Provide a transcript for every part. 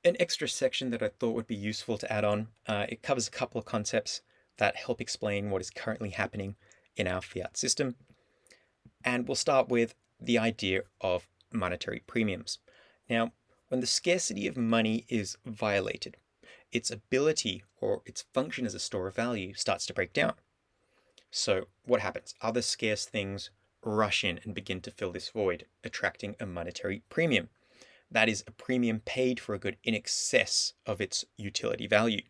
An extra section that I thought would be useful to add on, it covers a couple of concepts that help explain what is currently happening in our fiat system. And we'll start with the idea of monetary premiums. Now, when the scarcity of money is violated, its ability or its function as a store of value starts to break down. So, what happens? Other scarce things rush in and begin to fill this void, attracting a monetary premium. That is a premium paid for a good in excess of its utility value.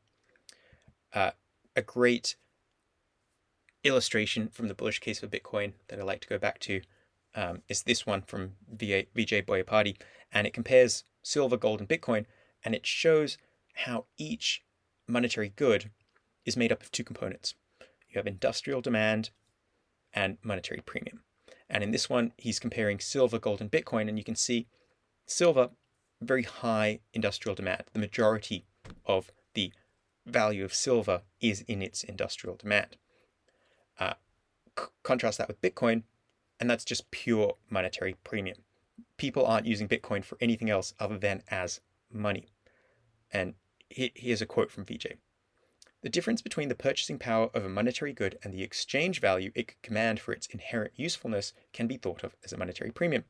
A great illustration from the bullish case for Bitcoin that I like to go back to is this one from Vijay Boyapati, and it compares silver, gold, and Bitcoin, and it shows how each monetary good is made up of two components. You have industrial demand and monetary premium. And in this one, he's comparing silver, gold, and Bitcoin, and you can see silver, very high industrial demand. The majority of the value of silver is in its industrial demand. Contrast that with Bitcoin, and that's just pure monetary premium. People aren't using Bitcoin for anything else other than as money. And here's a quote from Vijay. The difference between the purchasing power of a monetary good and the exchange value it could command for its inherent usefulness can be thought of as a monetary premium.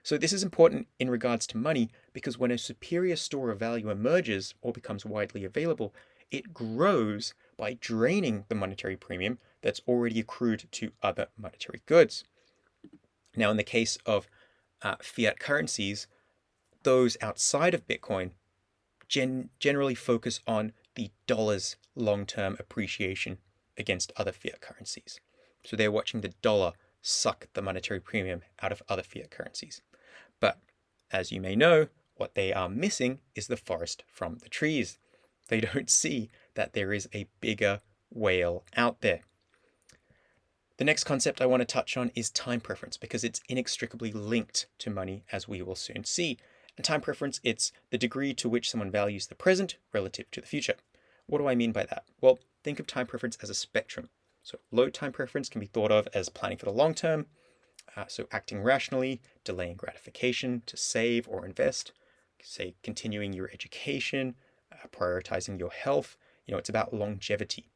So this is important in regards to money because when a superior store of value emerges or becomes widely available, it grows by draining the monetary premium that's already accrued to other monetary goods. Now, in the case of fiat currencies, those outside of Bitcoin generally focus on the dollar's long-term appreciation against other fiat currencies. So they're watching the dollar suck the monetary premium out of other fiat currencies. But as you may know, what they are missing is the forest from the trees. They don't see that there is a bigger whale out there. The next concept I want to touch on is time preference because it's inextricably linked to money, as we will soon see. And time preference, it's the degree to which someone values the present relative to the future. What do I mean by that? Well, think of time preference as a spectrum. So low time preference can be thought of as planning for the long term, so acting rationally, delaying gratification to save or invest, say continuing your education, prioritizing your health. It's about longevity.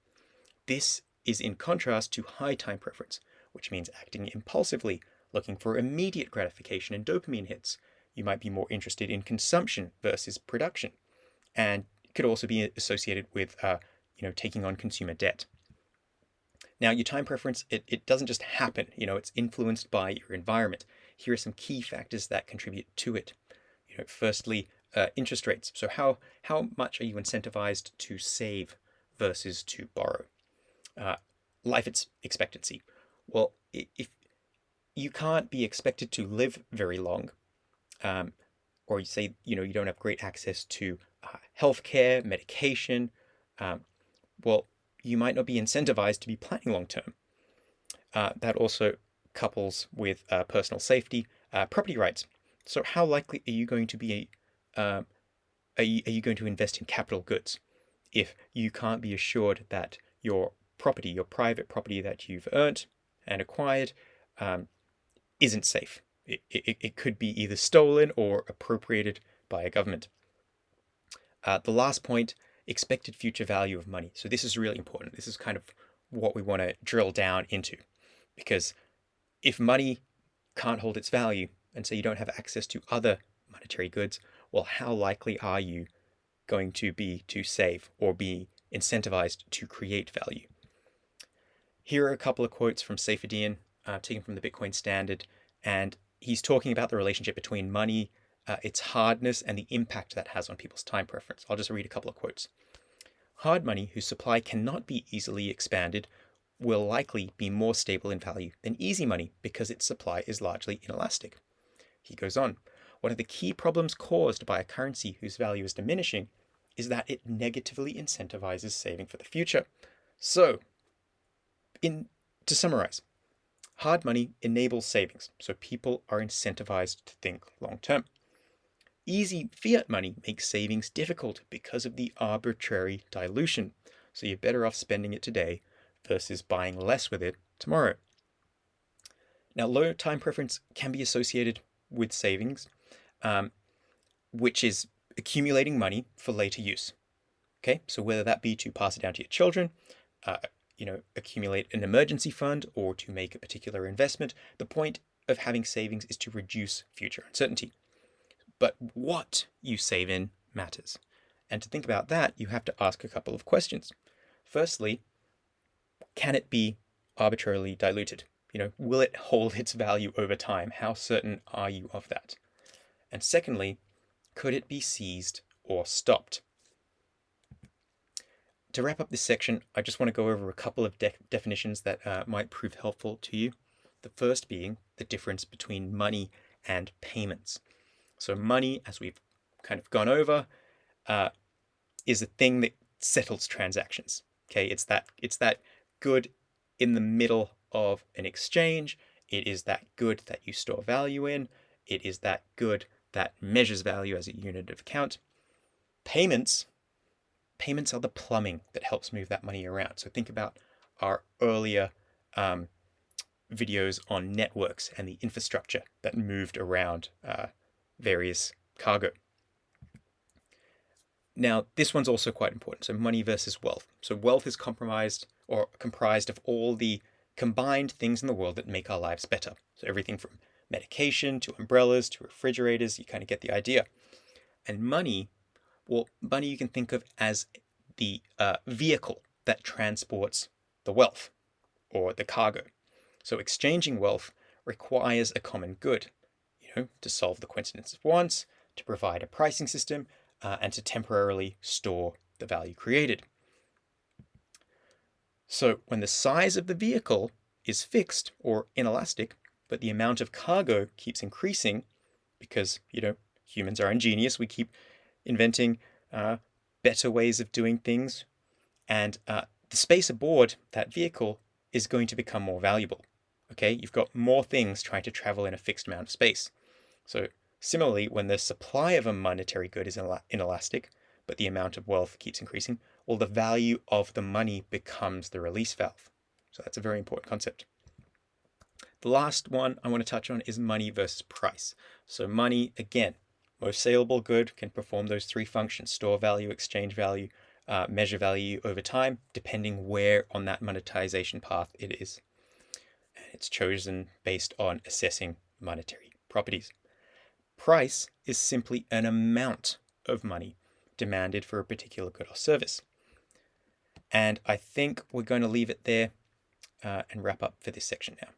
This is in contrast to high time preference, which means acting impulsively, looking for immediate gratification and dopamine hits. You might be more interested in consumption versus production, and it could also be associated with taking on consumer debt. Now, your time preference, it doesn't just happen, it's influenced by your environment. Here are some key factors that contribute to it. Firstly, interest rates. So how much are you incentivized to save versus to borrow? Life expectancy. Well, if you can't be expected to live very long, or you say, you don't have great access to healthcare, medication, well, you might not be incentivized to be planning long term. That also couples with personal safety, property rights. So how likely are you going to be are you going to invest in capital goods if you can't be assured that your property, your private property that you've earned and acquired, isn't safe? It could be either stolen or appropriated by a government. The last point, expected future value of money. So this is really important. This is kind of what we want to drill down into, because if money can't hold its value, and so you don't have access to other monetary goods, well, how likely are you going to be to save or be incentivized to create value? Here are a couple of quotes from Saifedean, taken from the Bitcoin Standard, and he's talking about the relationship between money, its hardness, and the impact that has on people's time preference. I'll just read a couple of quotes. Hard money, whose supply cannot be easily expanded, will likely be more stable in value than easy money because its supply is largely inelastic. He goes on, one of the key problems caused by a currency whose value is diminishing is that it negatively incentivizes saving for the future. So, to summarize, hard money enables savings, so people are incentivized to think long term. Easy fiat money makes savings difficult because of the arbitrary dilution, so you're better off spending it today versus buying less with it tomorrow. Now, low time preference can be associated with savings, which is accumulating money for later use. Okay, so whether that be to pass it down to your children, accumulate an emergency fund, or to make a particular investment, the point of having savings is to reduce future uncertainty. But what you save in matters. And to think about that, you have to ask a couple of questions. Firstly, can it be arbitrarily diluted? Will it hold its value over time? How certain are you of that? And secondly, could it be seized or stopped? To wrap up this section, I just want to go over a couple of definitions that might prove helpful to you. The first being the difference between money and payments. So money, as we've kind of gone over, is a thing that settles transactions. Okay, it's that good in the middle of an exchange. It is that good that you store value in. It is that good that measures value as a unit of account. Payments are the plumbing that helps move that money around. So think about our earlier videos on networks and the infrastructure that moved around various cargo. Now, this one's also quite important. So money versus wealth. So wealth is comprised of all the combined things in the world that make our lives better. So everything from medication to umbrellas to refrigerators, you kind of get the idea. And money you can think of as the vehicle that transports the wealth or the cargo. So exchanging wealth requires a common good, to solve the coincidence of wants, to provide a pricing system, and to temporarily store the value created. So when the size of the vehicle is fixed or inelastic, but the amount of cargo keeps increasing because, humans are ingenious, we keep inventing better ways of doing things, and the space aboard that vehicle is going to become more valuable. Okay, you've got more things trying to travel in a fixed amount of space. So similarly, when the supply of a monetary good is inelastic, but the amount of wealth keeps increasing, well, the value of the money becomes the release valve. So that's a very important concept. The last one I want to touch on is money versus price. So money, again, most saleable good, can perform those three functions: store value, exchange value, measure value over time, depending where on that monetization path it is. And it's chosen based on assessing monetary properties. Price is simply an amount of money demanded for a particular good or service. And I think we're going to leave it there and wrap up for this section now.